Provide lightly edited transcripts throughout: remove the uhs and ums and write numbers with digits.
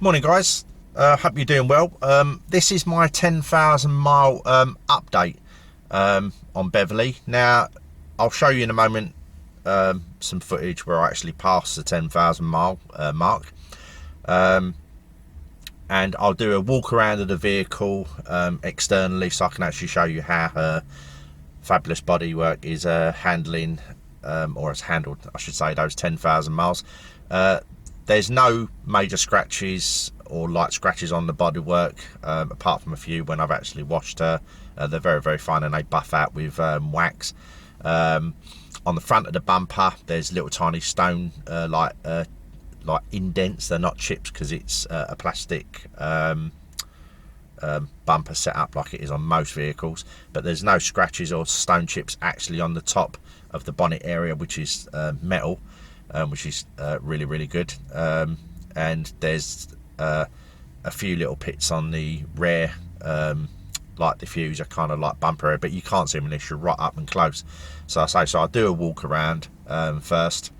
Morning guys, hope you're doing well. This is my 10,000 mile update on Beverly. Now I'll show you in a moment some footage where I actually passed the 10,000 mile mark, and I'll do a walk around of the vehicle externally, so I can actually show you how her fabulous bodywork is handling, or has handled, I should say, those 10,000 miles. There's no major scratches or light scratches on the bodywork, apart from a few when I've actually washed her. They're very, very fine and they buff out with wax. On the front of the bumper, there's little tiny stone like indents. They're not chips because it's a plastic bumper set up like it is on most vehicles. But there's no scratches or stone chips actually on the top of the bonnet area, which is metal. Which is really, really good. And there's a few little pits on the rear, like diffuser, kind of like bumper area, but you can't see them unless you're right up and close. So I'll do a walk around first,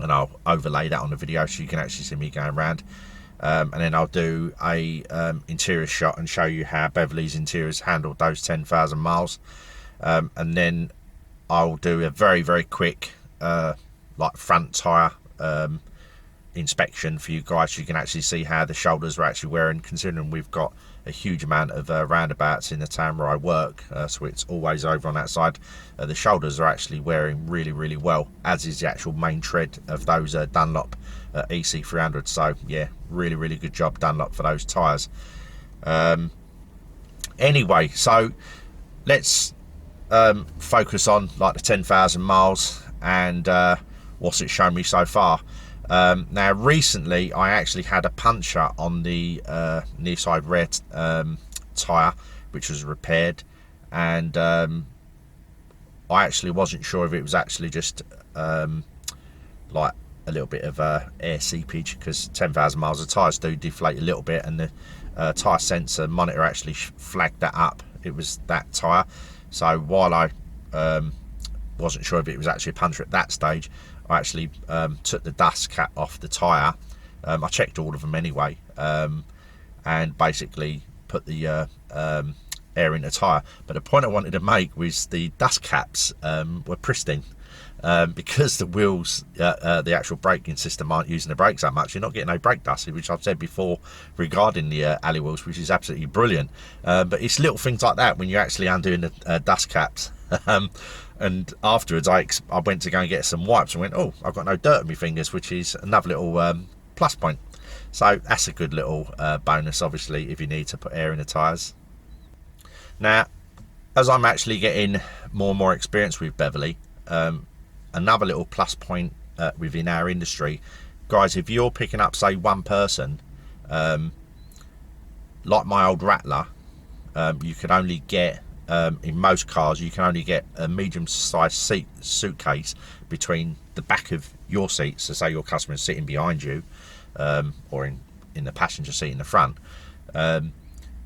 and I'll overlay that on the video so you can actually see me going around. And then I'll do a interior shot and show you how Beverly's interiors handled those 10,000 miles. And then I'll do a very, very quick like front tire inspection for you guys, so you can actually see how the shoulders are actually wearing, considering we've got a huge amount of roundabouts in the town where I work, so it's always over on that side. The shoulders are actually wearing really, really well, as is the actual main tread of those Dunlop EC300. So yeah, really, really good job Dunlop for those tires. Anyway, so let's focus on like the 10,000 miles and what's it shown me so far. Now recently I actually had a puncture on the near side rear tyre, which was repaired, and I actually wasn't sure if it was actually just like a little bit of air seepage, because 10,000 miles of tyres do deflate a little bit, and the tyre sensor monitor actually flagged that up. It was that tyre. So while I wasn't sure if it was actually a puncture at that stage, I actually took the dust cap off the tyre. I checked all of them anyway, and basically put the air in the tyre. But the point I wanted to make was the dust caps were pristine, because the wheels, the actual braking system, aren't using the brakes that much. You're not getting no brake dust, which I've said before regarding the alley wheels, which is absolutely brilliant. But it's little things like that when you're actually undoing the dust caps. And afterwards I went to go and get some wipes and went, oh, I've got no dirt on my fingers, which is another little plus point. So that's a good little bonus, obviously, if you need to put air in the tyres. Now, as I'm actually getting more and more experience with Beverly, another little plus point within our industry, guys, if you're picking up, say, one person, like my old Rattler, you could only get, in most cars, you can only get a medium-sized suitcase between the back of your seat. So say your customer is sitting behind you, or in the passenger seat in the front,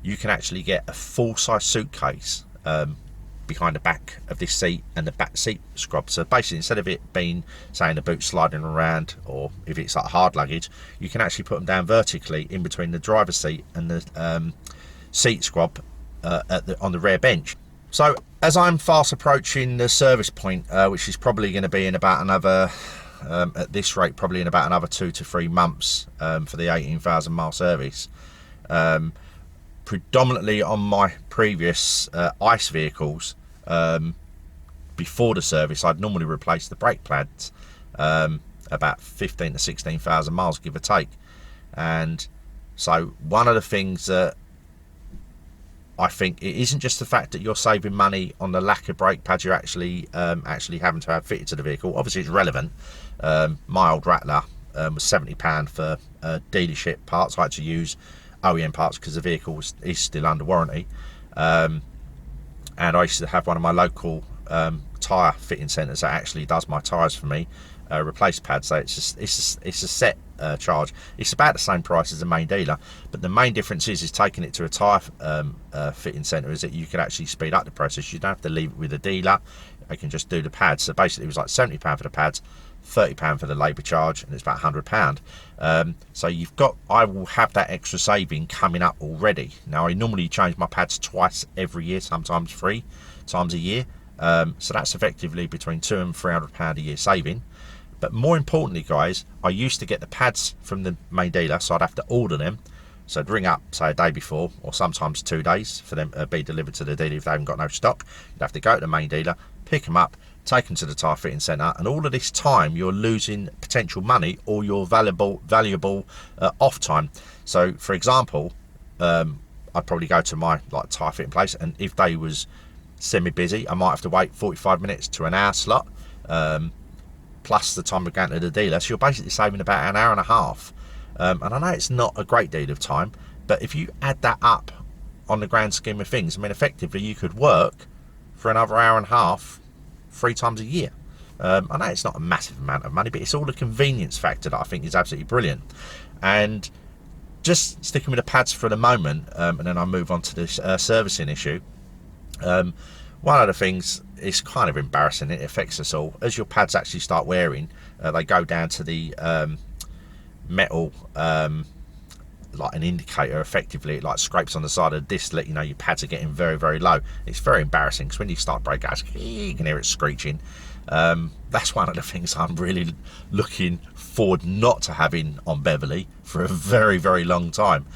you can actually get a full-size suitcase behind the back of this seat and the back seat scrub. So basically, instead of it being, say, in the boot sliding around, or if it's like hard luggage, you can actually put them down vertically in between the driver's seat and the seat scrub on the rear bench. So as I'm fast approaching the service point, which is probably going to be in about another, at this rate, probably in about another 2 to 3 months for the 18,000 mile service, predominantly on my previous ICE vehicles, before the service, I'd normally replace the brake pads about 15 to 16,000 miles, give or take. And so one of the things that I think, it isn't just the fact that you're saving money on the lack of brake pads you're actually having to have fitted to the vehicle. Obviously it's relevant. My old Rattler was £70 for dealership parts. I had to use OEM parts because the vehicle is still under warranty, and I used to have one of my local tyre fitting centres that actually does my tyres for me, replace pads. So it's a set charge. It's about the same price as the main dealer, but the main difference is taking it to a tyre fitting centre is that you can actually speed up the process. You don't have to leave it with a dealer. they can just do the pads. So basically it was like £70 for the pads, £30 for the labour charge, and it's about £100. So you've got, I will have that extra saving coming up already. Now I normally change my pads twice every year, sometimes 3 times a year. So that's effectively between £200 and £300 a year saving. But more importantly, guys, I used to get the pads from the main dealer, so I'd have to order them. So I'd ring up, say, a day before, or sometimes 2 days, for them to be delivered to the dealer if they haven't got no stock. You'd have to go to the main dealer, pick them up, take them to the tyre fitting centre, and all of this time you're losing potential money or your valuable off time. So, for example, I'd probably go to my tyre fitting place, and if they was semi-busy, I might have to wait 45 minutes to an hour slot, plus the time of going to the dealer. So you're basically saving about an hour and a half. And I know it's not a great deal of time, but if you add that up on the grand scheme of things, I mean, effectively you could work for another hour and a half 3 times a year. I know it's not a massive amount of money, but it's all the convenience factor that I think is absolutely brilliant. And just sticking with the pads for the moment, and then I'll move on to this servicing issue. One of the things, it's kind of embarrassing, it affects us all. As your pads actually start wearing, they go down to the metal, like an indicator. Effectively it like scrapes on the side of the disc to let you know your pads are getting very, very low. It's very embarrassing, because when you start brake gas, you can hear it screeching. That's one of the things I'm really looking forward not to having on Beverly for a very, very long time.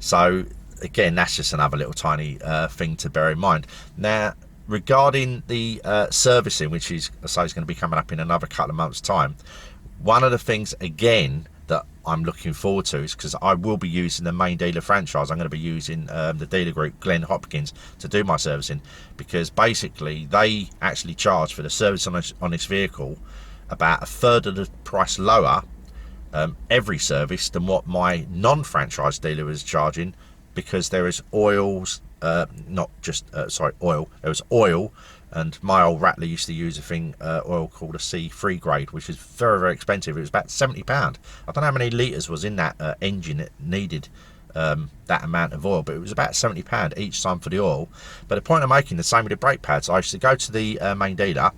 So again, that's just another little tiny thing to bear in mind. Now, regarding the servicing, which is, I say, is going to be coming up in another couple of months' time, one of the things, again, that I'm looking forward to is, because I will be using the main dealer franchise, I'm going to be using the dealer group Glenn Hopkins to do my servicing, because basically they actually charge for the service on this vehicle about a third of the price lower every service than what my non-franchise dealer is charging, because there is oils, not just oil. There was oil, and my old Rattler used to use a thing, oil called a C3 grade, which is very, very expensive. It was about £70. I don't know how many litres was in that engine that needed that amount of oil, but it was about £70 each time for the oil. But the point I'm making, the same with the brake pads. I used to go to the main dealer,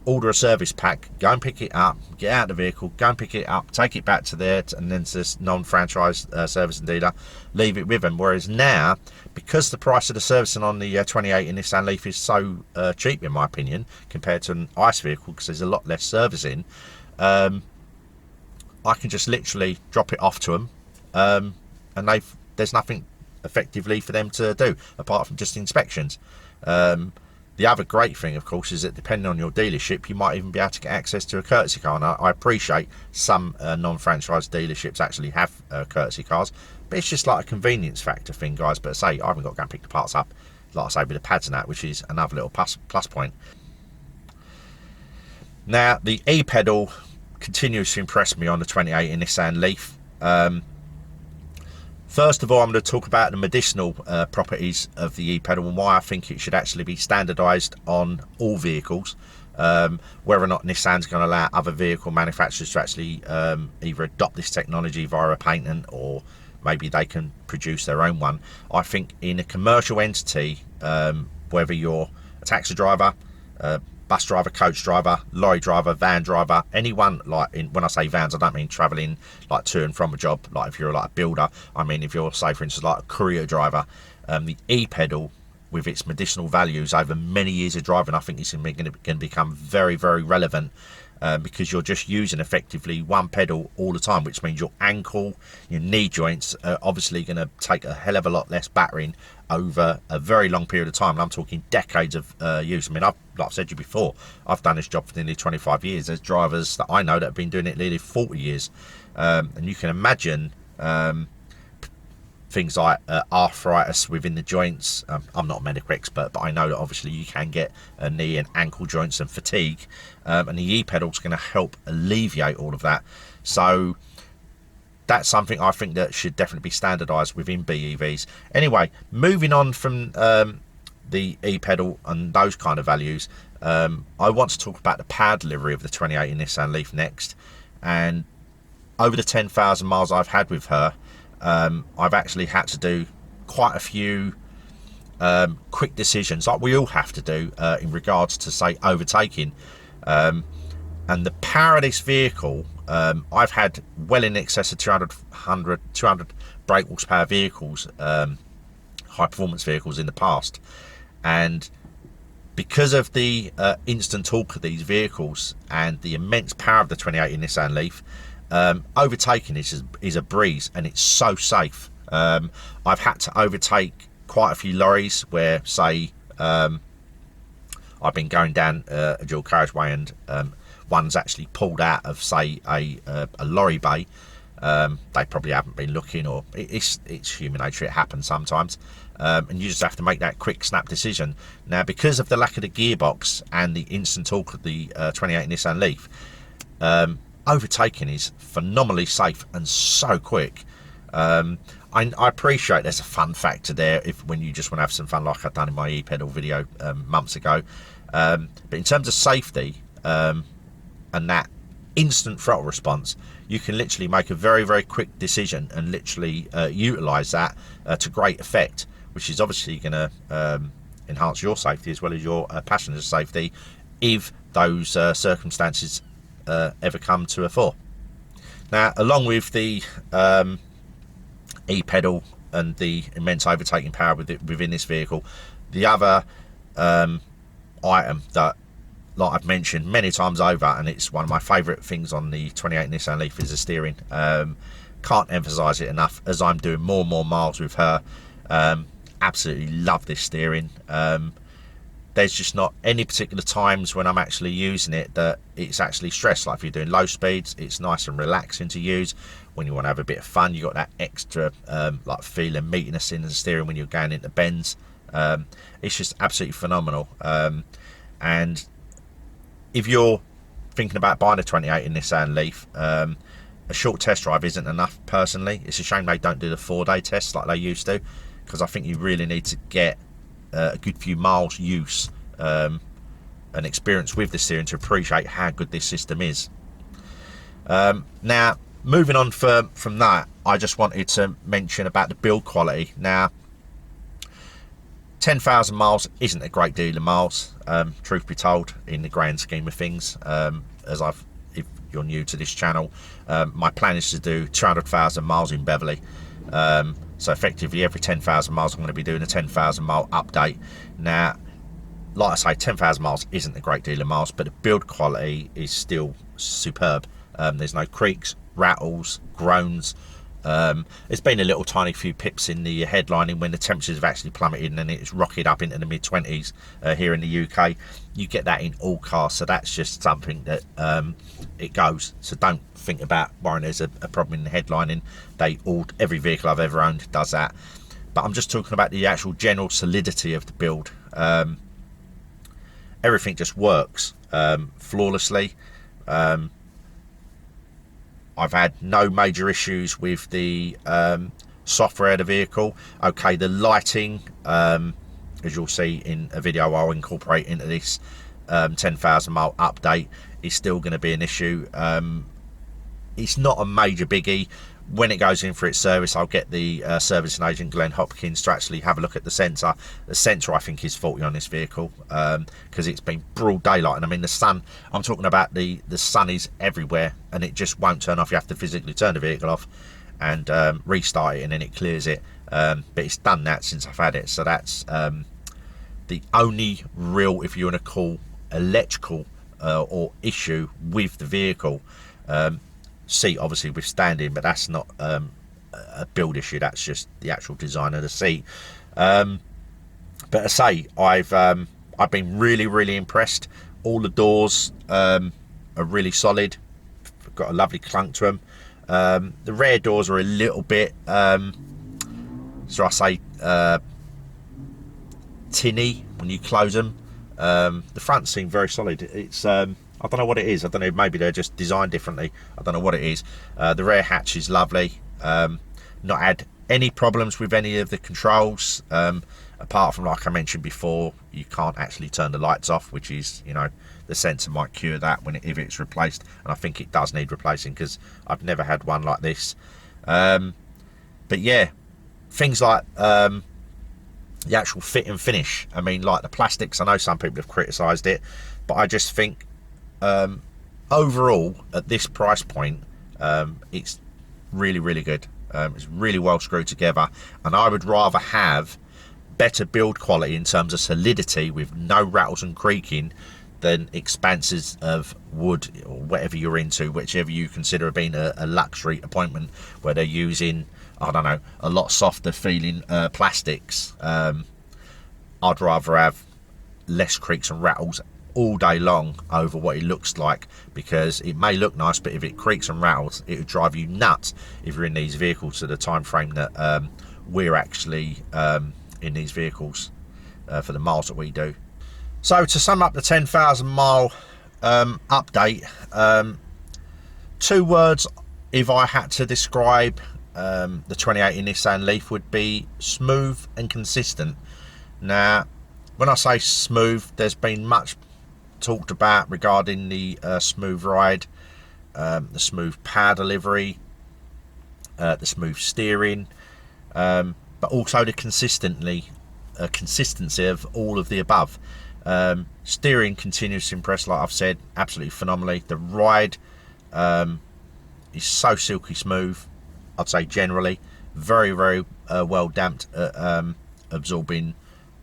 order a service pack, go and pick it up, get out of the vehicle, go and pick it up, take it back to there, and then to this non-franchise servicing dealer, leave it with them. Whereas now, because the price of the servicing on the 28 in Nissan Leaf is so cheap, in my opinion, compared to an ICE vehicle, because there's a lot less servicing, I can just literally drop it off to them, and there's nothing effectively for them to do apart from just inspections. The other great thing, of course, is that depending on your dealership, you might even be able to get access to a courtesy car. And I appreciate some non-franchise dealerships actually have courtesy cars, but it's just like a convenience factor thing, guys. But say, I haven't got to go and pick the parts up, like I say, with the pads and that, which is another little plus point. Now, the e-pedal continues to impress me on the 28 in Nissan Leaf. First of all, I'm going to talk about the medicinal properties of the e-pedal and why I think it should actually be standardised on all vehicles. Whether or not Nissan's going to allow other vehicle manufacturers to actually either adopt this technology via a patent, or maybe they can produce their own one. I think in a commercial entity, whether you're a taxi driver, bus driver, coach driver, lorry driver, van driver, anyone, when I say vans, I don't mean travelling like to and from a job, like if you're like a builder. I mean if you're, say for instance, like a courier driver, the e-pedal with its medicinal values over many years of driving, I think it's going to become very, very relevant, because you're just using effectively one pedal all the time, which means your ankle, your knee joints are obviously going to take a hell of a lot less battering over a very long period of time. And I'm talking decades of use. I mean, like I've said to you before, I've done this job for nearly 25 years. There's drivers that I know that have been doing it nearly 40 years. And you can imagine things like arthritis within the joints. I'm not a medical expert, but I know that obviously you can get knee and ankle joints and fatigue, and the e-pedal is going to help alleviate all of that. So that's something I think that should definitely be standardised within BEVs. Anyway, moving on from the e-pedal and those kind of values, I want to talk about the power delivery of the 28 in Nissan Leaf next. And over the 10,000 miles I've had with her, I've actually had to do quite a few quick decisions like we all have to do in regards to, say, overtaking. And the power of this vehicle, I've had well in excess of 200 brake horsepower vehicles, high performance vehicles in the past, and because of the instant torque of these vehicles and the immense power of the 2018 Nissan Leaf, overtaking is a breeze, and it's so safe. I've had to overtake quite a few lorries where, say, I've been going down a dual carriageway and one's actually pulled out of, say, a lorry bay. They probably haven't been looking, or it's human nature, it happens sometimes. And you just have to make that quick snap decision. Now, because of the lack of the gearbox and the instant torque of the 2018 Nissan Leaf, overtaking is phenomenally safe and so quick. I appreciate there's a fun factor there when you just want to have some fun, like I've done in my e-pedal video months ago. But in terms of safety and that instant throttle response, you can literally make a very, very quick decision and literally utilize that to great effect, which is obviously going to enhance your safety as well as your passengers' safety if those circumstances ever come to a fore. Now, along with the e-pedal and the immense overtaking power within this vehicle, the other item that, like I've mentioned many times over, and it's one of my favourite things on the 2018 Nissan Leaf, is the steering. Can't emphasise it enough as I'm doing more and more miles with her. Absolutely love this steering. There's just not any particular times when I'm actually using it that it's actually stressed. Like if you're doing low speeds, it's nice and relaxing to use. When you want to have a bit of fun, you got that extra like feel and meatiness in the steering when you're going into bends. It's just absolutely phenomenal. And if you're thinking about buying a 2018 Nissan Leaf, a short test drive isn't enough personally. It's a shame they don't do the 4-day tests like they used to, because I think you really need to get a good few miles use and experience with the steering to appreciate how good this system is. Now, moving on from that, I just wanted to mention about the build quality. Now, 10,000 miles isn't a great deal of miles, truth be told, in the grand scheme of things. If you're new to this channel, my plan is to do 200,000 miles in Beverly. So effectively every 10,000 miles I'm going to be doing a 10,000 mile update. Now, like I say, 10,000 miles isn't a great deal of miles, but the build quality is still superb. There's no creaks, rattles, groans. There's been a little tiny few pips in the headlining when the temperatures have actually plummeted and it's rocketed up into the mid-20s here in the UK. You get that in all cars, so that's just something that it goes. So don't think about worrying there's a problem in the headlining. Every vehicle I've ever owned does that. But I'm just talking about the actual general solidity of the build. Everything just works flawlessly. I've had no major issues with the software of the vehicle. Okay, the lighting, as you'll see in a video I'll incorporate into this 10,000 mile update, is still going to be an issue. It's not a major biggie. When it goes in for its service, I'll get the servicing agent Glenn Hopkins to actually have a look at the sensor. The sensor, I think, is faulty on this vehicle because it's been broad daylight, and I mean the sun. I'm talking about the sun is everywhere, and it just won't turn off. You have to physically turn the vehicle off and restart it, and then it clears it. But it's done that since I've had it, so that's the only real, if you want to call, electrical or issue with the vehicle. Seat obviously withstanding, but that's not a build issue, that's just the actual design of the seat. But I say, I've been really impressed. All the doors are really solid, got a lovely clunk to them. The rear doors are a little bit so I say tinny when you close them. The front seem very solid. It's I don't know what it is. I don't know, maybe they're just designed differently. I don't know what it is. The rear hatch is lovely. Not had any problems with any of the controls, apart from, like I mentioned before, you can't actually turn the lights off, which is, you know, the sensor might cure that if it's replaced, and I think it does need replacing because I've never had one like this. But yeah, things like the actual fit and finish. I mean, like the plastics, I know some people have criticised it, but I just think overall at this price point, it's really, really good. It's really well screwed together, and I would rather have better build quality in terms of solidity with no rattles and creaking than expanses of wood or whatever you're into, whichever you consider being a luxury appointment, where they're using, I don't know, a lot softer feeling plastics. I'd rather have less creaks and rattles all day long over what it looks like, because it may look nice, but if it creaks and rattles, it would drive you nuts if you're in these vehicles to the time frame that we're actually in these vehicles for the miles that we do. So to sum up the 10,000 mile update, 2 words if I had to describe the 2018 Nissan Leaf would be smooth and consistent. Now, when I say smooth, there's been much talked about regarding the smooth ride, the smooth power delivery, the smooth steering, but also the consistency of all of the above. Steering continues to impress, like I've said, absolutely phenomenally. The ride is so silky smooth, I'd say generally. Very, very well damped at absorbing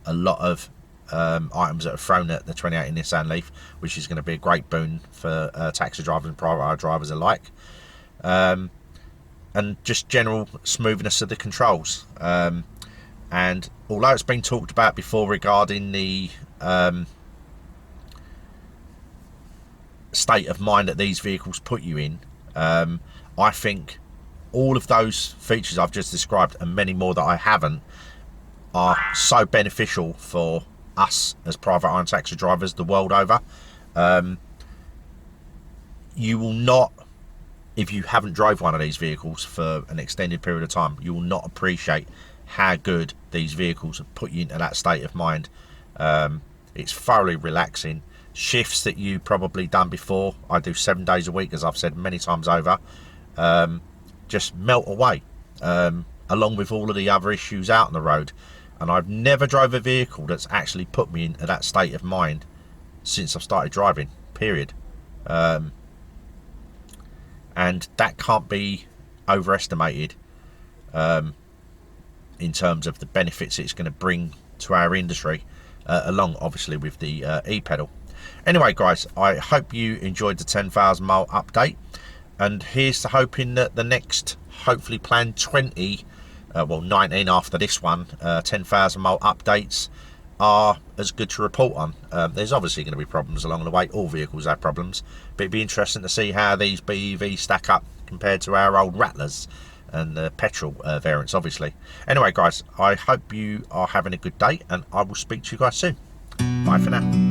a lot of items that are thrown at the 2018 Nissan Leaf, which is going to be a great boon for taxi drivers and private hire drivers alike. And just general smoothness of the controls. And although it's been talked about before regarding the state of mind that these vehicles put you in, I think all of those features I've just described and many more that I haven't are so beneficial for us as private hire and taxi drivers the world over. You will not, if you haven't drove one of these vehicles for an extended period of time, you will not appreciate how good these vehicles have put you into that state of mind. It's thoroughly relaxing. Shifts that you probably done before, I do 7 days a week, as I've said many times over, just melt away, along with all of the other issues out on the road. And I've never drove a vehicle that's actually put me into that state of mind since I've started driving, period. And that can't be overestimated in terms of the benefits it's going to bring to our industry, along obviously with the e-pedal. Anyway guys, I hope you enjoyed the 10,000 mile update, and here's to hoping that the next hopefully planned 20 well 19 after this one 10,000 mile updates are as good to report on. There's obviously going to be problems along the way, all vehicles have problems, but it'd be interesting to see how these BEVs stack up compared to our old Rattlers and the petrol variants obviously. Anyway guys, I hope you are having a good day, and I will speak to you guys soon. Bye for now.